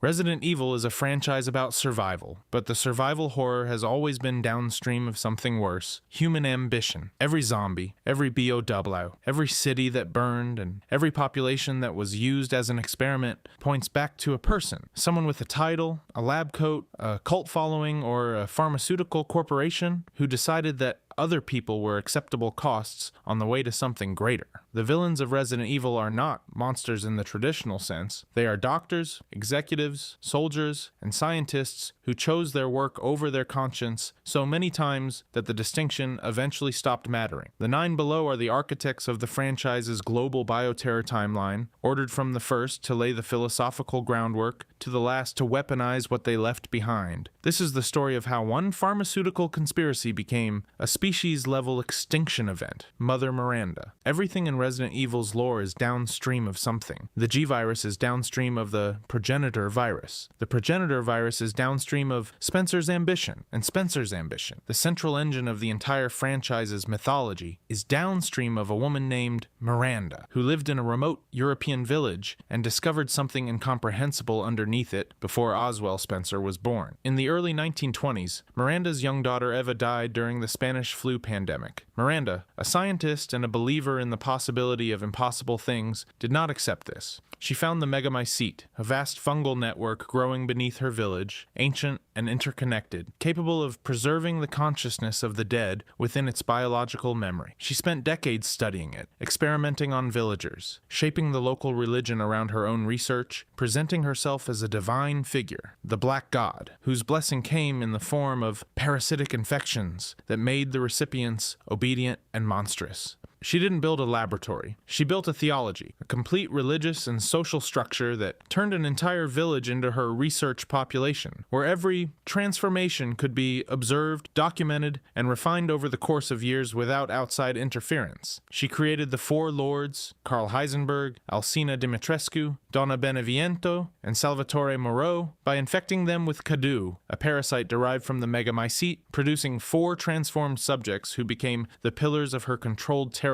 Resident Evil is a franchise about survival, but the survival horror has always been downstream of something worse: human ambition. Every zombie, every BOW, every city that burned, and every population that was used as an experiment points back to a person. Someone with a title, a lab coat, a cult following, or a pharmaceutical corporation who decided that other people were acceptable costs on the way to something greater. The villains of Resident Evil are not monsters in the traditional sense. They are doctors, executives, soldiers, and scientists who chose their work over their conscience so many times that the distinction eventually stopped mattering. The 9 below are the architects of the franchise's global bioterror timeline, ordered from the first to lay the philosophical groundwork, to the last to weaponize what they left behind. This is the story of how one pharmaceutical conspiracy became a species-level extinction event: Mother Miranda. Everything in Resident Evil's lore is downstream of something. The G-Virus is downstream of the progenitor virus. The progenitor virus is downstream of Spencer's ambition and Spencer's ambition. The central engine of the entire franchise's mythology is downstream of a woman named Miranda, who lived in a remote European village and discovered something incomprehensible underneath it before Oswell Spencer was born. In the early 1920s, Miranda's young daughter Eva died during the Spanish flu pandemic. Miranda, a scientist and a believer in the possibility of impossible things, did not accept this. She found the Megamycete, a vast fungal network growing beneath her village, ancient and interconnected, capable of preserving the consciousness of the dead within its biological memory. She spent decades studying it, experimenting on villagers, shaping the local religion around her own research, presenting herself as a divine figure, the Black God, whose blessing came in the form of parasitic infections that made the recipients obedient and monstrous. She didn't build a laboratory. She built a theology, a complete religious and social structure that turned an entire village into her research population, where every transformation could be observed, documented, and refined over the course of years without outside interference. She created the Four Lords, Karl Heisenberg, Alcina Dimitrescu, Donna Beneviento, and Salvatore Moreau, by infecting them with Cadu, a parasite derived from the Megamycete, producing 4 transformed subjects who became the pillars of her controlled territory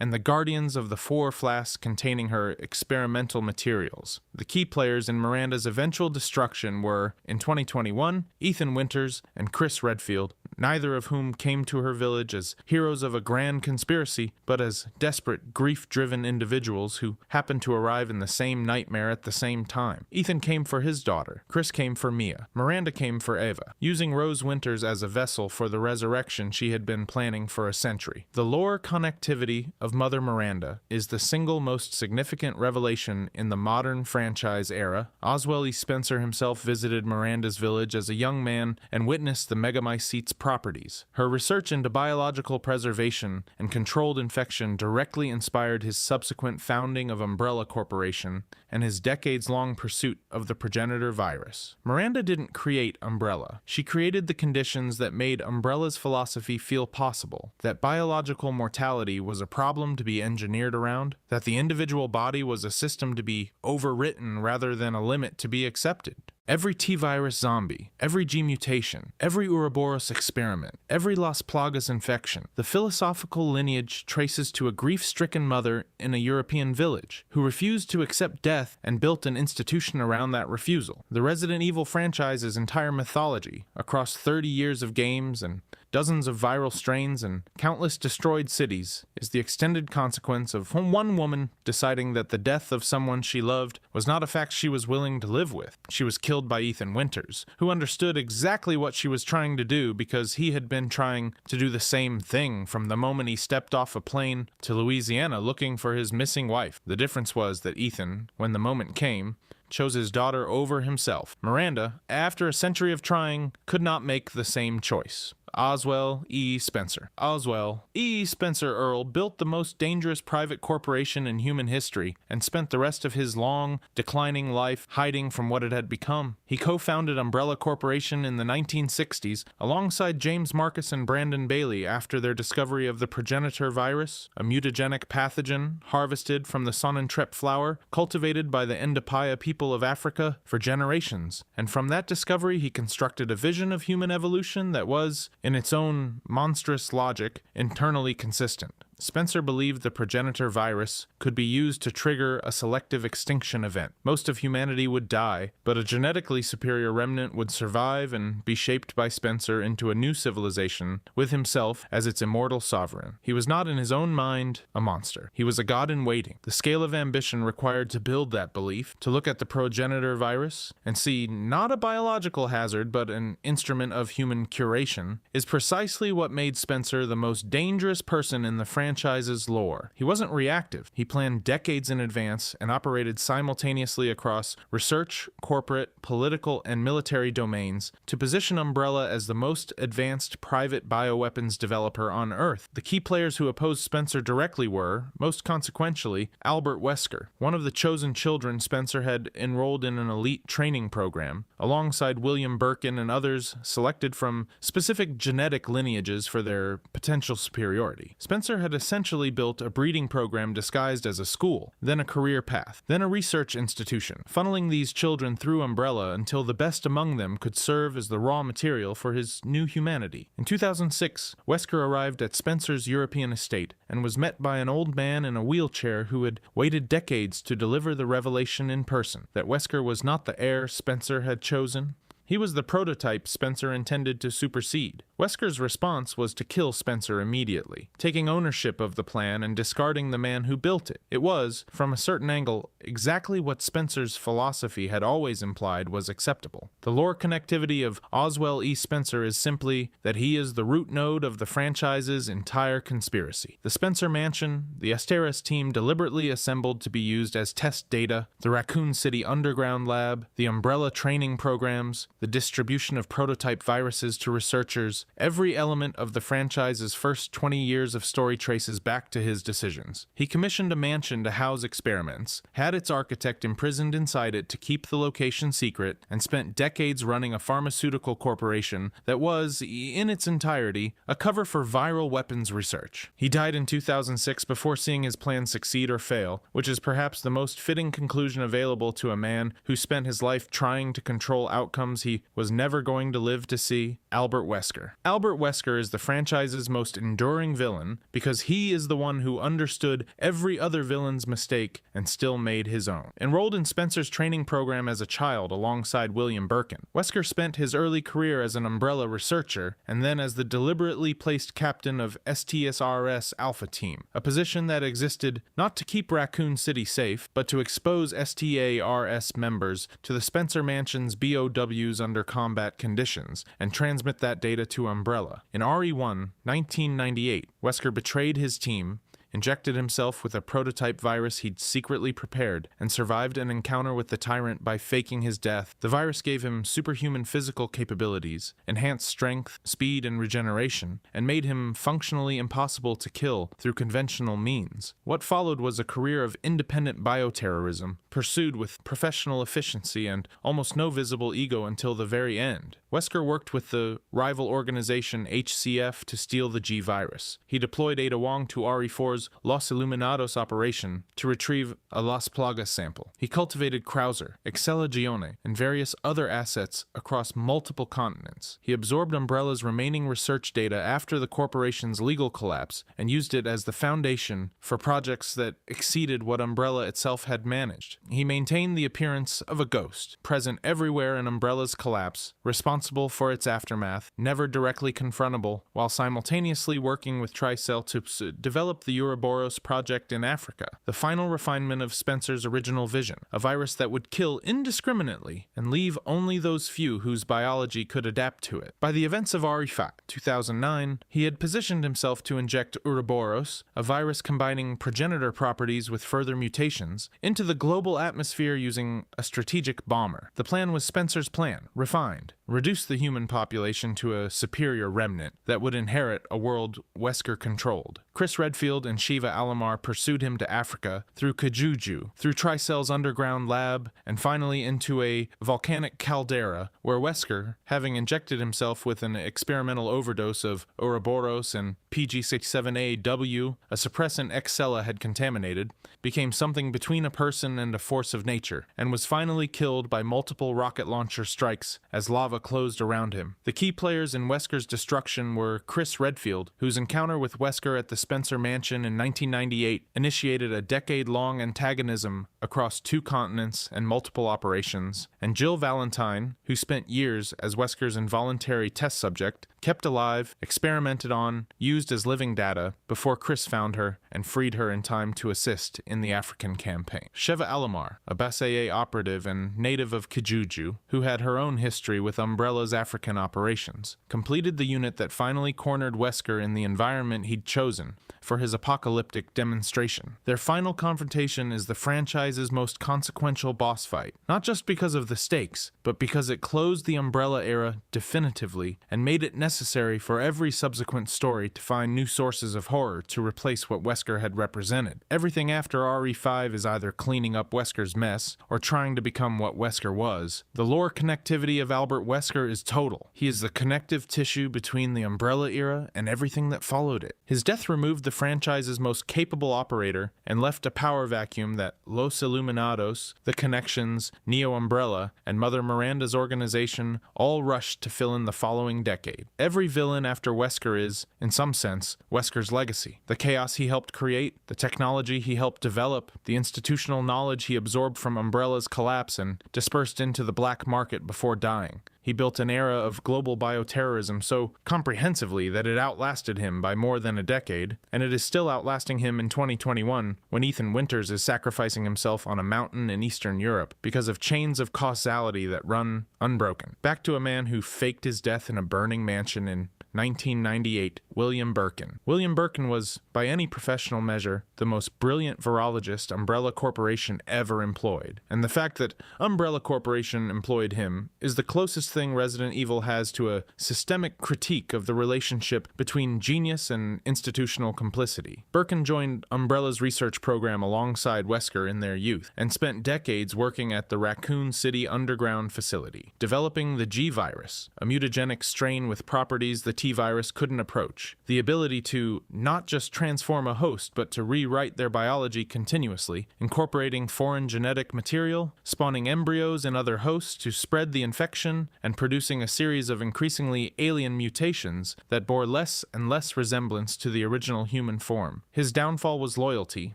and the guardians of the 4 flasks containing her experimental materials. The key players in Miranda's eventual destruction were, in 2021, Ethan Winters and Chris Redfield, neither of whom came to her village as heroes of a grand conspiracy, but as desperate, grief-driven individuals who happened to arrive in the same nightmare at the same time. Ethan came for his daughter. Chris came for Mia. Miranda came for Eva, using Rose Winters as a vessel for the resurrection she had been planning for a century. The lore connectivity of Mother Miranda is the single most significant revelation in the modern franchise era. Oswell E. Spencer himself visited Miranda's village as a young man and witnessed the Megamycete's properties. Her research into biological preservation and controlled infection directly inspired his subsequent founding of Umbrella Corporation and his decades-long pursuit of the progenitor virus. Miranda didn't create Umbrella. She created the conditions that made Umbrella's philosophy feel possible, that biological mortality was a problem to be engineered around, that the individual body was a system to be overwritten rather than a limit to be accepted. Every T-virus zombie, every G mutation, every Ouroboros experiment, every Las Plagas infection, the philosophical lineage traces to a grief-stricken mother in a European village who refused to accept death and built an institution around that refusal. The Resident Evil franchise's entire mythology, across 30 years of games and dozens of viral strains and countless destroyed cities, is the extended consequence of one woman deciding that the death of someone she loved was not a fact she was willing to live with. She was killed by Ethan Winters, who understood exactly what she was trying to do because he had been trying to do the same thing from the moment he stepped off a plane to Louisiana looking for his missing wife. The difference was that Ethan, when the moment came, chose his daughter over himself. Miranda, after a century of trying, could not make the same choice. Oswell E. Spencer. Oswell E. Spencer Earle built the most dangerous private corporation in human history and spent the rest of his long, declining life hiding from what it had become. He co-founded Umbrella Corporation in the 1960s alongside James Marcus and Brandon Bailey after their discovery of the progenitor virus, a mutagenic pathogen harvested from the Sonnentrep flower cultivated by the Endopia people of Africa for generations. And from that discovery he constructed a vision of human evolution that was, in its own monstrous logic, internally consistent. Spencer believed the progenitor virus could be used to trigger a selective extinction event. Most of humanity would die, but a genetically superior remnant would survive and be shaped by Spencer into a new civilization with himself as its immortal sovereign. He was not in his own mind a monster. He was a god in waiting. The scale of ambition required to build that belief, to look at the progenitor virus and see not a biological hazard but an instrument of human curation, is precisely what made Spencer the most dangerous person in the franchise's lore. He wasn't reactive. He planned decades in advance and operated simultaneously across research, corporate, political, and military domains to position Umbrella as the most advanced private bioweapons developer on Earth. The key players who opposed Spencer directly were, most consequentially, Albert Wesker, one of the chosen children Spencer had enrolled in an elite training program, alongside William Birkin and others selected from specific genetic lineages for their potential superiority. Spencer had essentially built a breeding program disguised as a school, then a career path, then a research institution, funneling these children through Umbrella until the best among them could serve as the raw material for his new humanity. In 2006, Wesker arrived at Spencer's European estate and was met by an old man in a wheelchair who had waited decades to deliver the revelation in person, that Wesker was not the heir Spencer had chosen. He was the prototype Spencer intended to supersede. Wesker's response was to kill Spencer immediately, taking ownership of the plan and discarding the man who built it. It was, from a certain angle, exactly what Spencer's philosophy had always implied was acceptable. The lore connectivity of Oswell E. Spencer is simply that he is the root node of the franchise's entire conspiracy. The Spencer Mansion, the Asteris team deliberately assembled to be used as test data, the Raccoon City Underground Lab, the Umbrella training programs, the distribution of prototype viruses to researchers, every element of the franchise's first 20 years of story traces back to his decisions. He commissioned a mansion to house experiments, had its architect imprisoned inside it to keep the location secret, and spent decades running a pharmaceutical corporation that was, in its entirety, a cover for viral weapons research. He died in 2006 before seeing his plan succeed or fail, which is perhaps the most fitting conclusion available to a man who spent his life trying to control outcomes he was never going to live to see, Albert Wesker. Albert Wesker is the franchise's most enduring villain because he is the one who understood every other villain's mistake and still made his own. Enrolled in Spencer's training program as a child alongside William Birkin, Wesker spent his early career as an Umbrella researcher and then as the deliberately placed captain of STSRS Alpha Team, a position that existed not to keep Raccoon City safe, but to expose STARS members to the Spencer Mansion's BOWs under combat conditions and transmit that data to Umbrella. In RE1, 1998, Wesker betrayed his team, injected himself with a prototype virus he'd secretly prepared, and survived an encounter with the Tyrant by faking his death. The virus gave him superhuman physical capabilities, enhanced strength, speed, and regeneration, and made him functionally impossible to kill through conventional means. What followed was a career of independent bioterrorism, pursued with professional efficiency and almost no visible ego until the very end. Wesker worked with the rival organization HCF to steal the G-virus. He deployed Ada Wong to RE4's Los Illuminados operation to retrieve a Las Plagas sample. He cultivated Krauser, Excellagione, and various other assets across multiple continents. He absorbed Umbrella's remaining research data after the corporation's legal collapse and used it as the foundation for projects that exceeded what Umbrella itself had managed. He maintained the appearance of a ghost, present everywhere in Umbrella's collapse, responsible for its aftermath, never directly confrontable, while simultaneously working with Tricell to develop the Ouroboros project in Africa, the final refinement of Spencer's original vision, a virus that would kill indiscriminately and leave only those few whose biology could adapt to it. By the events of RE5, 2009, he had positioned himself to inject Ouroboros, a virus combining progenitor properties with further mutations, into the global atmosphere using a strategic bomber. The plan was Spencer's plan, refined, reduce the human population to a superior remnant that would inherit a world Wesker controlled. Chris Redfield and Shiva Alomar pursued him to Africa through Kajuju, through Tricell's underground lab, and finally into a volcanic caldera where Wesker, having injected himself with an experimental overdose of Ouroboros and PG67AW, a suppressant Excella had contaminated, became something between a person and a force of nature, and was finally killed by multiple rocket launcher strikes as lava lava closed around him. The key players in Wesker's destruction were Chris Redfield, whose encounter with Wesker at the Spencer Mansion in 1998 initiated a decade-long antagonism across 2 continents and multiple operations, and Jill Valentine, who spent years as Wesker's involuntary test subject, kept alive, experimented on, used as living data before Chris found her and freed her in time to assist in the African campaign. Sheva Alomar, a Bassaye operative and native of Kijuju, who had her own history with Umbrella's African operations, completed the unit that finally cornered Wesker in the environment he'd chosen for his apocalyptic demonstration. Their final confrontation is the franchise's most consequential boss fight, not just because of the stakes, but because it closed the Umbrella era definitively and made it necessary for every subsequent story to find new sources of horror to replace what Wesker had represented. Everything after RE5 is either cleaning up Wesker's mess or trying to become what Wesker was. The lore connectivity of Albert Wesker is total. He is the connective tissue between the Umbrella era and everything that followed it. His death removed the franchise's most capable operator and left a power vacuum that Los Illuminados, The Connections, Neo Umbrella, and Mother Miranda's organization all rushed to fill in the following decade. Every villain after Wesker is, in some sense, Wesker's legacy. The chaos he helped create, the technology he helped develop, the institutional knowledge he absorbed from Umbrella's collapse and dispersed into the black market before dying. He built an era of global bioterrorism so comprehensively that it outlasted him by more than a decade, and it is still outlasting him in 2021 when Ethan Winters is sacrificing himself on a mountain in Eastern Europe because of chains of causality that run unbroken. Back to a man who faked his death in a burning mansion in 1998, William Birkin. William Birkin was, by any professional measure, the most brilliant virologist Umbrella Corporation ever employed. And the fact that Umbrella Corporation employed him is the closest thing Resident Evil has to a systemic critique of the relationship between genius and institutional complicity. Birkin joined Umbrella's research program alongside Wesker in their youth, and spent decades working at the Raccoon City underground facility, developing the G-Virus, a mutagenic strain with properties the T-Virus couldn't approach. The ability to not just transform a host, but to rewrite their biology continuously, incorporating foreign genetic material, spawning embryos in other hosts to spread the infection, and producing a series of increasingly alien mutations that bore less and less resemblance to the original human form. His downfall was loyalty,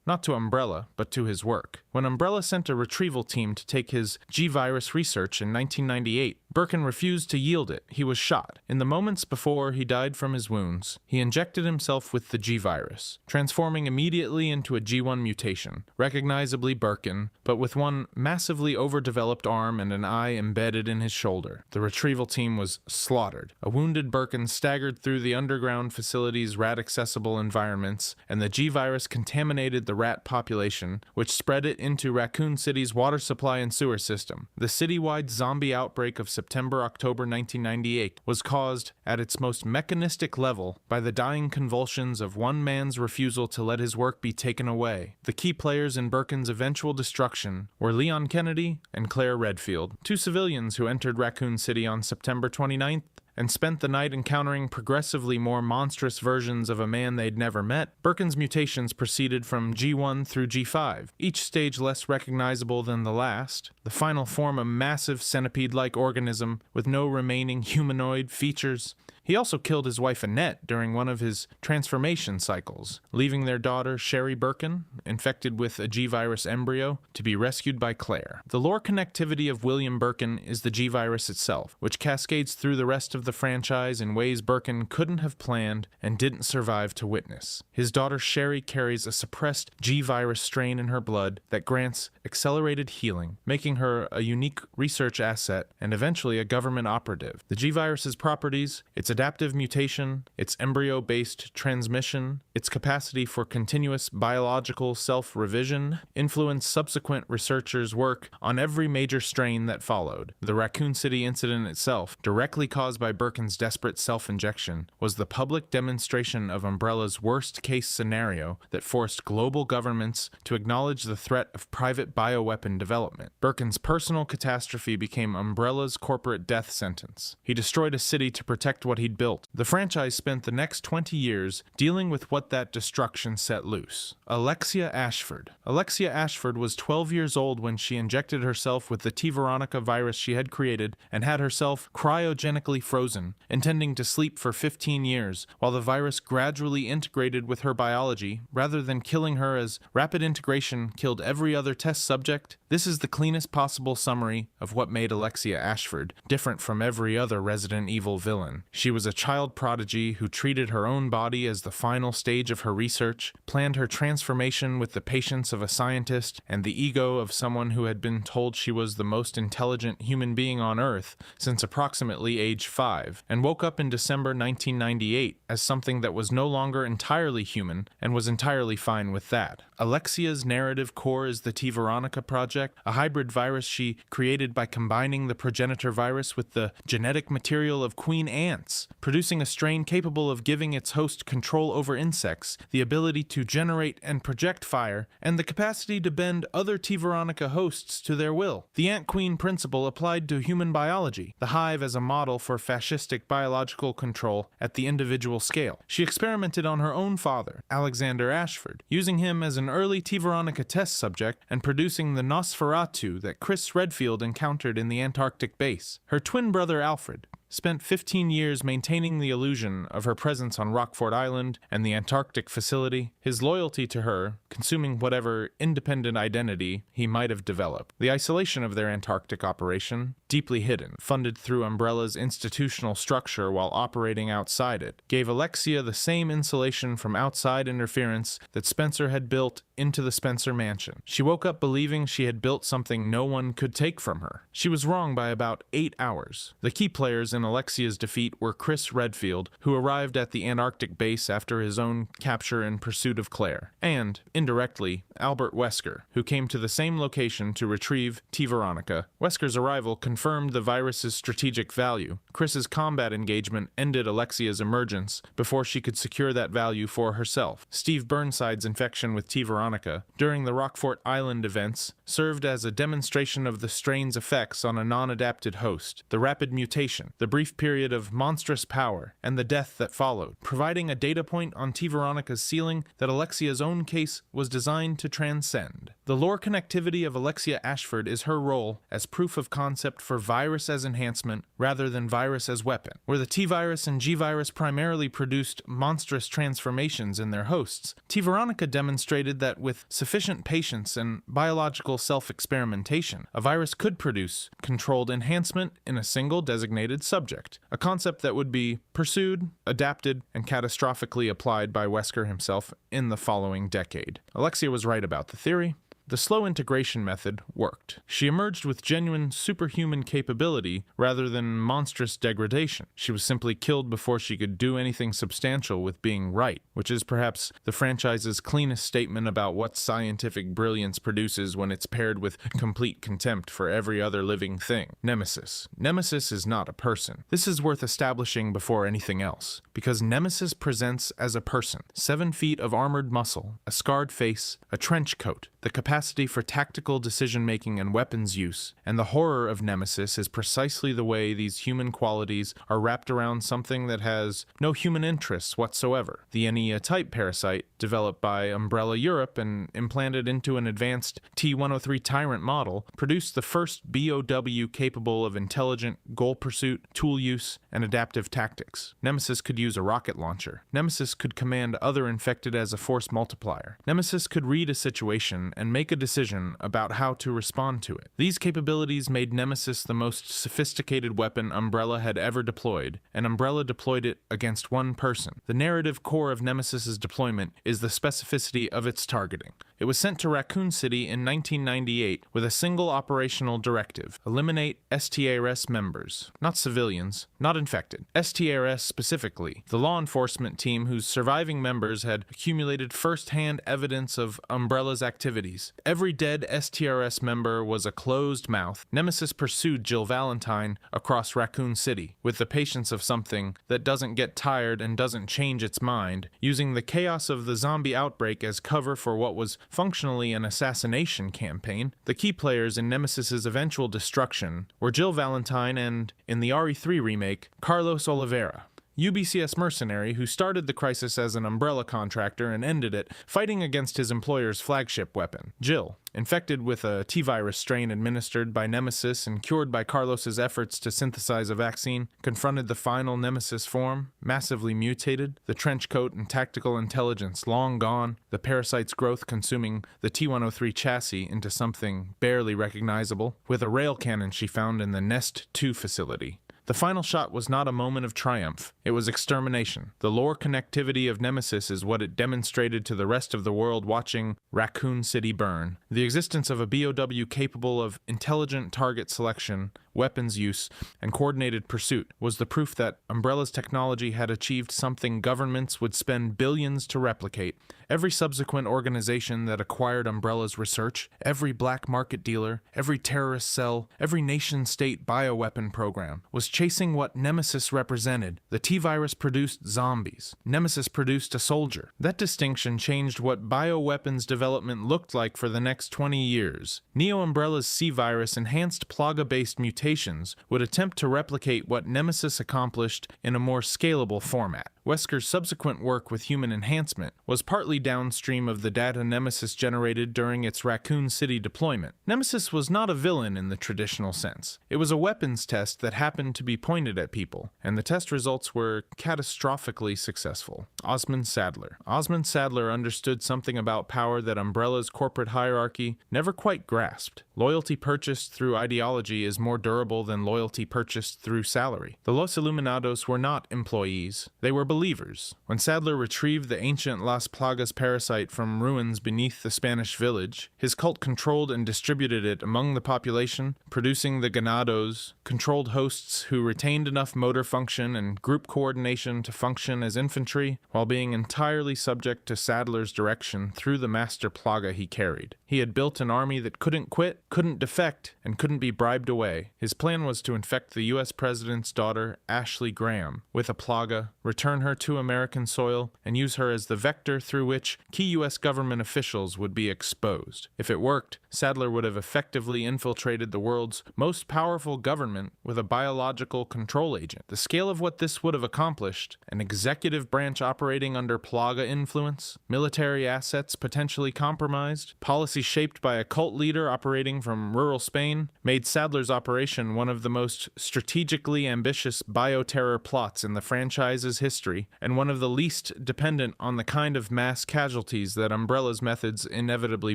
not to Umbrella, but to his work. When Umbrella sent a retrieval team to take his G-Virus research in 1998, Birkin refused to yield it. He was shot. In the moments before he died from his wounds, he injected himself with the G-Virus, transforming immediately into a G1 mutation, recognizably Birkin, but with one massively overdeveloped arm and an eye embedded in his shoulder. The retrieval team was slaughtered. A wounded Birkin staggered through the underground facility's rat-accessible environments, and the G-Virus contaminated the rat population, which spread it into Raccoon City's water supply and sewer system. The citywide zombie outbreak of September-October 1998 was caused, at its most mechanistic level, by the dying convulsions of one man's refusal to let his work be taken away. The key players in Birkin's eventual destruction were Leon Kennedy and Claire Redfield, 2 civilians who entered Raccoon City on September 29th and spent the night encountering progressively more monstrous versions of a man they'd never met. Birkin's mutations proceeded from G1 through G5, each stage less recognizable than the last. The final form a massive centipede-like organism with no remaining humanoid features. He also killed his wife Annette during one of his transformation cycles, leaving their daughter Sherry Birkin, infected with a G-Virus embryo, to be rescued by Claire. The lore connectivity of William Birkin is the G-Virus itself, which cascades through the rest of the franchise in ways Birkin couldn't have planned and didn't survive to witness. His daughter Sherry carries a suppressed G-Virus strain in her blood that grants accelerated healing, making her a unique research asset and eventually a government operative. The G-Virus's properties, its adaptive mutation, its embryo-based transmission, its capacity for continuous biological self-revision, influenced subsequent researchers' work on every major strain that followed. The Raccoon City incident itself, directly caused by Birkin's desperate self-injection, was the public demonstration of Umbrella's worst-case scenario that forced global governments to acknowledge the threat of private bioweapon development. Birkin's personal catastrophe became Umbrella's corporate death sentence. He destroyed a city to protect what he'd built. The franchise spent the next 20 years dealing with what what that destruction set loose. Alexia Ashford. Alexia Ashford was 12 years old when she injected herself with the T. Veronica virus she had created and had herself cryogenically frozen, intending to sleep for 15 years, while the virus gradually integrated with her biology, rather than killing her as rapid integration killed every other test subject. This is the cleanest possible summary of what made Alexia Ashford different from every other Resident Evil villain. She was a child prodigy who treated her own body as the final stage of her research, planned her transformation with the patience of a scientist and the ego of someone who had been told she was the most intelligent human being on Earth since approximately age 5, and woke up in December 1998 as something that was no longer entirely human and was entirely fine with that. Alexia's narrative core is the T. Veronica project, a hybrid virus she created by combining the progenitor virus with the genetic material of queen ants, producing a strain capable of giving its host control over insects, the ability to generate and project fire, and the capacity to bend other T. Veronica hosts to their will. The ant queen principle applied to human biology, the hive as a model for fascistic biological control at the individual scale. She experimented on her own father, Alexander Ashford, using him as an early T. Veronica test subject and producing the Nosferatu that Chris Redfield encountered in the Antarctic base. Her twin brother Alfred spent 15 years maintaining the illusion of her presence on Rockfort Island and the Antarctic facility, his loyalty to her consuming whatever independent identity he might have developed. The isolation of their Antarctic operation, deeply hidden, funded through Umbrella's institutional structure while operating outside it, gave Alexia the same insulation from outside interference that Spencer had built into the Spencer mansion. She woke up believing she had built something no one could take from her. She was wrong by about 8 hours. The key players in Alexia's defeat were Chris Redfield, who arrived at the Antarctic base after his own capture in pursuit of Claire, and, indirectly, Albert Wesker, who came to the same location to retrieve T. Veronica. Wesker's arrival confirmed the virus's strategic value. Chris's combat engagement ended Alexia's emergence before she could secure that value for herself. Steve Burnside's infection with T. Veronica during the Rockfort Island events served as a demonstration of the strain's effects on a non-adapted host, the rapid mutation, the brief period of monstrous power, and the death that followed, providing a data point on T. Veronica's ceiling that Alexia's own case was designed to transcend. The lore connectivity of Alexia Ashford is her role as proof of concept for virus as enhancement rather than virus as weapon. Where the T-virus and G-virus primarily produced monstrous transformations in their hosts, T. Veronica demonstrated that with sufficient patience and biological self-experimentation, a virus could produce controlled enhancement in a single designated subject, a concept that would be pursued, adapted, and catastrophically applied by Wesker himself in the following decade. Alexia was right about the theory. The slow integration method worked. She emerged with genuine superhuman capability rather than monstrous degradation. She was simply killed before she could do anything substantial with being right, which is perhaps the franchise's cleanest statement about what scientific brilliance produces when it's paired with complete contempt for every other living thing. Nemesis. Nemesis is not a person. This is worth establishing before anything else, because Nemesis presents as a person, 7 feet of armored muscle, a scarred face, a trench coat, the capacity for tactical decision-making and weapons use, and the horror of Nemesis is precisely the way these human qualities are wrapped around something that has no human interests whatsoever. The Enia-type parasite, developed by Umbrella Europe and implanted into an advanced T-103 Tyrant model, produced the first BOW capable of intelligent goal pursuit, tool use, and adaptive tactics. Nemesis could use a rocket launcher. Nemesis could command other infected as a force multiplier. Nemesis could read a situation and make a decision about how to respond to it. These capabilities made Nemesis the most sophisticated weapon Umbrella had ever deployed, and Umbrella deployed it against one person. The narrative core of Nemesis's deployment is the specificity of its targeting. It was sent to Raccoon City in 1998 with a single operational directive: eliminate STRS members, not civilians, not infected. STRS specifically, the law enforcement team whose surviving members had accumulated first-hand evidence of Umbrella's activities. Every dead STRS member was a closed mouth. Nemesis pursued Jill Valentine across Raccoon City with the patience of something that doesn't get tired and doesn't change its mind, using the chaos of the zombie outbreak as cover for what was functionally an assassination campaign. The key players in Nemesis's eventual destruction were Jill Valentine and, in the RE3 remake, Carlos Oliveira. UBCS mercenary who started the crisis as an Umbrella contractor and ended it fighting against his employer's flagship weapon, Jill. Infected with a T-virus strain administered by Nemesis and cured by Carlos's efforts to synthesize a vaccine, confronted the final Nemesis form, massively mutated, the trench coat and tactical intelligence long gone, the parasite's growth consuming the T-103 chassis into something barely recognizable, with a rail cannon she found in the Nest 2 facility. The final shot was not a moment of triumph. It was extermination. The lore connectivity of Nemesis is what it demonstrated to the rest of the world watching Raccoon City burn. The existence of a BOW capable of intelligent target selection, weapons use, and coordinated pursuit was the proof that Umbrella's technology had achieved something governments would spend billions to replicate. Every subsequent organization that acquired Umbrella's research, every black market dealer, every terrorist cell, every nation-state bioweapon program was chasing what Nemesis represented. The T-virus produced zombies. Nemesis produced a soldier. That distinction changed what bioweapons development looked like for the next 20 years. Neo-Umbrella's C-virus enhanced Plaga-based mutations would attempt to replicate what Nemesis accomplished in a more scalable format. Wesker's subsequent work with human enhancement was partly downstream of the data Nemesis generated during its Raccoon City deployment. Nemesis was not a villain in the traditional sense. It was a weapons test that happened to be pointed at people, and the test results were catastrophically successful. Osmond Sadler. Osmond Sadler understood something about power that Umbrella's corporate hierarchy never quite grasped. Loyalty purchased through ideology is more durable than loyalty purchased through salary. The Los Illuminados were not employees. They were believers. When Sadler retrieved the ancient Las Plagas parasite from ruins beneath the Spanish village, his cult controlled and distributed it among the population, producing the Ganados, controlled hosts who retained enough motor function and group coordination to function as infantry, while being entirely subject to Sadler's direction through the master Plaga he carried. He had built an army that couldn't quit, couldn't defect, and couldn't be bribed away. His plan was to infect the U.S. President's daughter, Ashley Graham, with a Plaga, return her to American soil, and use her as the vector through which key U.S. government officials would be exposed. If it worked, Sadler would have effectively infiltrated the world's most powerful government with a biological control agent. The scale of what this would have accomplished, an executive branch operating under Plaga influence, military assets potentially compromised, policy shaped by a cult leader operating from rural Spain, made Sadler's operation one of the most strategically ambitious bioterror plots in the franchise's history, and one of the least dependent on the kind of mass casualties that Umbrella's methods inevitably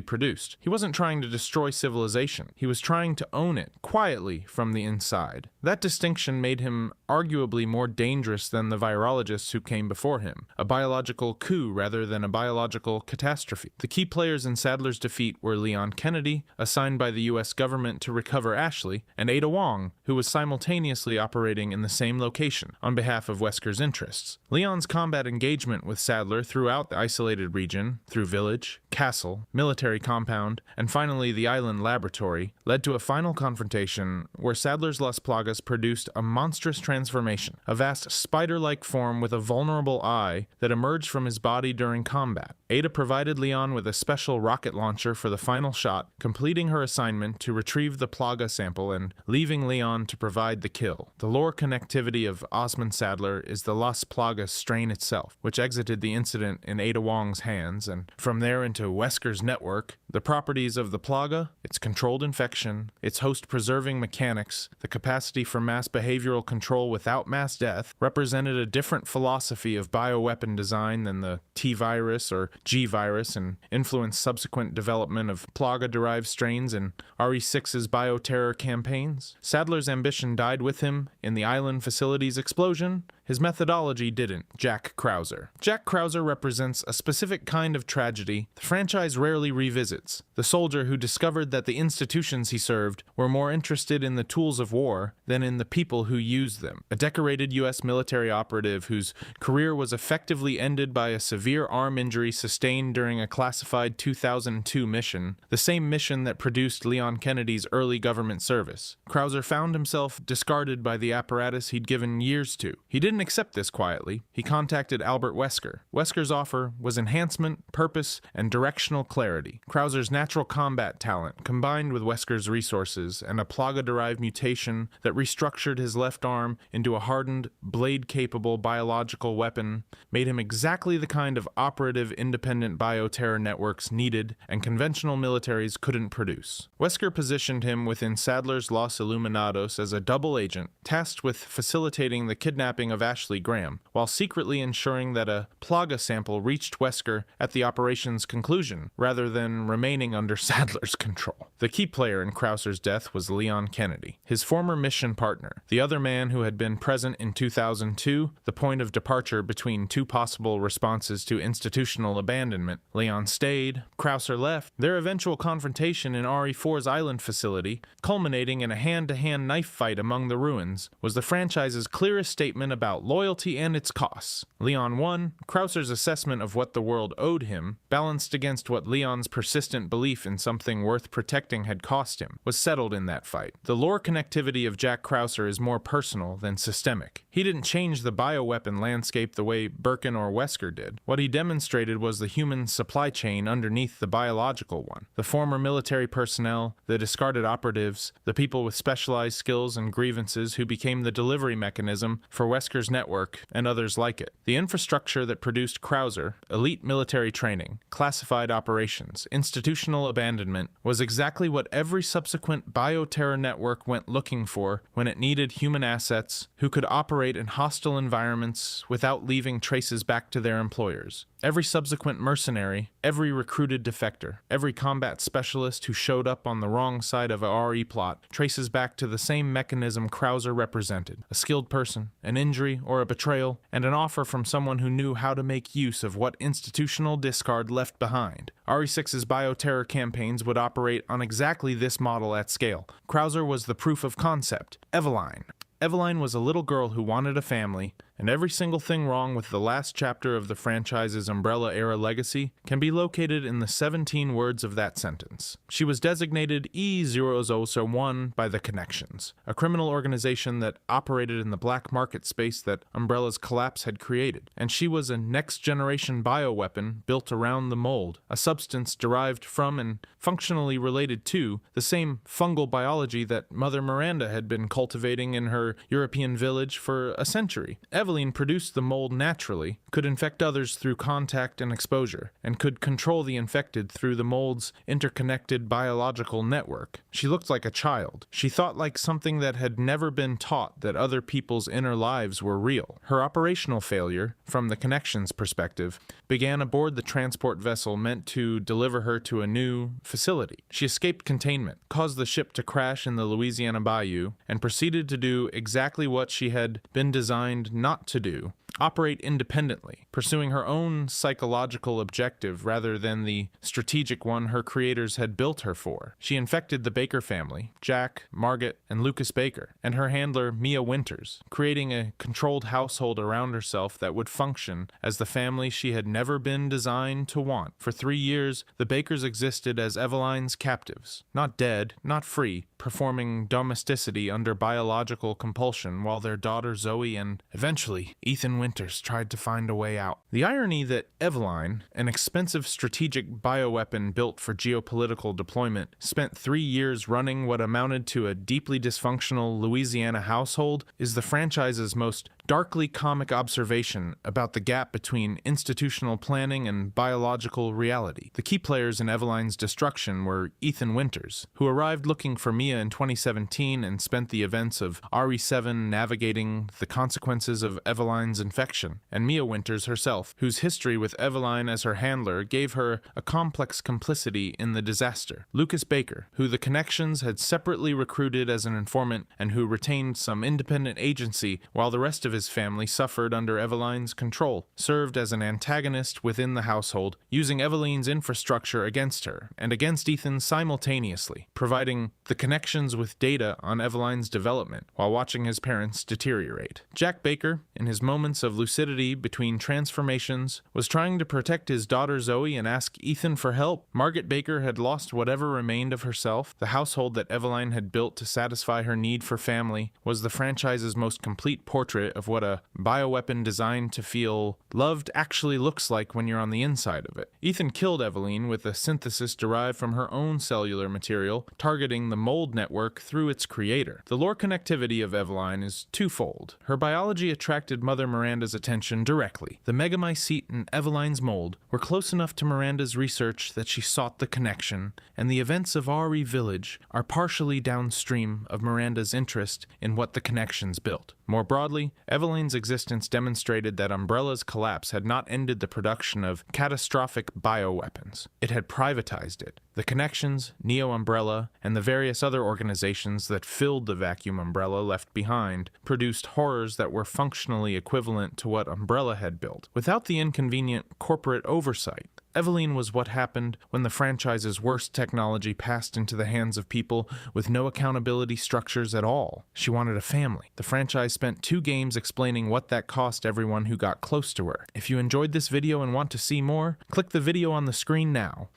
produced. He wasn't trying to destroy civilization. He was trying to own it, quietly, from the inside. That distinction made him arguably more dangerous than the virologists who came before him, a biological coup rather than a biological catastrophe. The key players in Sadler's defeat were Leon Kennedy, assigned by the U.S. government to recover Ashley, and Ada Wong, who was simultaneously operating in the same location, on behalf of Wesker's interests. Leon's combat engagement with Sadler throughout the isolated region, through village, castle, military compound, and finally the island laboratory, led to a final confrontation where Sadler's Las Plagas produced a monstrous transformation, a vast spider-like form with a vulnerable eye that emerged from his body during combat. Ada provided Leon with a special rocket launcher for the final shot, completing her assignment to retrieve the Plaga sample and leaving Leon to provide the kill. The lore connectivity of Osmond Sadler is the Las Plagas strain itself, which exited the incident in Ada Wong's hands, and from there into Wesker's network. The properties of the Plaga, its controlled infection, its host-preserving mechanics, the capacity for mass behavioral control without mass death, represented a different philosophy of bioweapon design than the T-virus or G-virus, and influenced subsequent development of Plaga-derived strains in RE6's bioterror campaigns. Sadler's ambition died with him in the island facility's explosion. His methodology didn't. Jack Krauser. Jack Krauser represents a specific kind of tragedy the franchise rarely revisits. The soldier who discovered that the institutions he served were more interested in the tools of war than in the people who used them. A decorated U.S. military operative whose career was effectively ended by a severe arm injury sustained during a classified 2002 mission, the same mission that produced Leon Kennedy's early government service. Krauser found himself discarded by the apparatus he'd given years to. He didn't accept this quietly. He contacted Albert Wesker. Wesker's offer was enhancement, purpose, and directional clarity. Krauser's natural combat talent, combined with Wesker's resources and a Plaga-derived mutation that restructured his left arm into a hardened, blade-capable biological weapon, made him exactly the kind of operative independent bioterror networks needed and conventional militaries couldn't produce. Wesker positioned him within Sadler's Los Illuminados as a double agent, tasked with facilitating the kidnapping of Ashley Graham, while secretly ensuring that a Plaga sample reached Wesker at the operation's conclusion, rather than remaining under Sadler's control. The key player in Krauser's death was Leon Kennedy, his former mission partner, the other man who had been present in 2002, the point of departure between two possible responses to institutional abandonment. Leon stayed, Krauser left. Their eventual confrontation in RE4's island facility, culminating in a hand-to-hand knife fight among the ruins, was the franchise's clearest statement about loyalty and its costs. Leon won. Krauser's assessment of what the world owed him, balanced against what Leon's persistent belief in something worth protecting had cost him, was settled in that fight. The lore connectivity of Jack Krauser is more personal than systemic. He didn't change the bioweapon landscape the way Birkin or Wesker did. What he demonstrated was the human supply chain underneath the biological one. The former military personnel, the discarded operatives, the people with specialized skills and grievances who became the delivery mechanism for Wesker's network and others like it. The infrastructure that produced Krauser, elite military training, classified operations, institutional abandonment, was exactly what every subsequent bioterror network went looking for when it needed human assets who could operate in hostile environments without leaving traces back to their employers. Every subsequent mercenary, every recruited defector, every combat specialist who showed up on the wrong side of a RE plot traces back to the same mechanism Krauser represented: a skilled person, an injury or a betrayal, and an offer from someone who knew how to make use of what institutional discard left behind. RE6's bioterror campaigns would operate on exactly this model at scale. Krauser was the proof of concept. Eveline. Eveline was a little girl who wanted a family, and every single thing wrong with the last chapter of the franchise's Umbrella-era legacy can be located in the 17 words of that sentence. She was designated E001 by the Connections, a criminal organization that operated in the black market space that Umbrella's collapse had created, and she was a next-generation bioweapon built around the mold, a substance derived from and functionally related to the same fungal biology that Mother Miranda had been cultivating in her European village for a century. Eveline produced the mold naturally, could infect others through contact and exposure, and could control the infected through the mold's interconnected biological network. She looked like a child. She thought like something that had never been taught that other people's inner lives were real. Her operational failure, from the Connections' perspective, began aboard the transport vessel meant to deliver her to a new facility. She escaped containment, caused the ship to crash in the Louisiana Bayou, and proceeded to do exactly what she had been designed not to do: operate independently, pursuing her own psychological objective rather than the strategic one her creators had built her for. She infected the Baker family, Jack, Margaret, and Lucas Baker, and her handler Mia Winters, creating a controlled household around herself that would function as the family she had never been designed to want. For 3 years, the Bakers existed as Eveline's captives, not dead, not free, performing domesticity under biological compulsion while their daughter Zoe and, eventually, Ethan Winters tried to find a way out. The irony that Eveline, an expensive strategic bioweapon built for geopolitical deployment, spent 3 years running what amounted to a deeply dysfunctional Louisiana household is the franchise's most darkly comic observation about the gap between institutional planning and biological reality. The key players in Eveline's destruction were Ethan Winters, who arrived looking for Mia in 2017 and spent the events of RE7 navigating the consequences of Eveline's infection, and Mia Winters herself, whose history with Eveline as her handler gave her a complex complicity in the disaster. Lucas Baker, who the Connections had separately recruited as an informant and who retained some independent agency while the rest of of his family suffered under Eveline's control, served as an antagonist within the household, using Eveline's infrastructure against her and against Ethan simultaneously, providing the connections with data on Eveline's development while watching his parents deteriorate. Jack Baker, in his moments of lucidity between transformations, was trying to protect his daughter Zoe and ask Ethan for help. Margaret Baker had lost whatever remained of herself. The household that Eveline had built to satisfy her need for family was the franchise's most complete portrait of what a bioweapon designed to feel loved actually looks like when you're on the inside of it. Ethan killed Eveline with a synthesis derived from her own cellular material, targeting the mold network through its creator. The lore connectivity of Eveline is twofold. Her biology attracted Mother Miranda's attention directly. The megamycete in Eveline's mold were close enough to Miranda's research that she sought the connection, and the events of Ari Village are partially downstream of Miranda's interest in what the connections built. More broadly, Eveline's existence demonstrated that Umbrella's collapse had not ended the production of catastrophic bioweapons. It had privatized it. The connections, Neo Umbrella, and the various other organizations that filled the vacuum Umbrella left behind produced horrors that were functionally equivalent to what Umbrella had built, without the inconvenient corporate oversight. Eveline was what happened when the franchise's worst technology passed into the hands of people with no accountability structures at all. She wanted a family. The franchise spent 2 games explaining what that cost everyone who got close to her. If you enjoyed this video and want to see more, click the video on the screen now.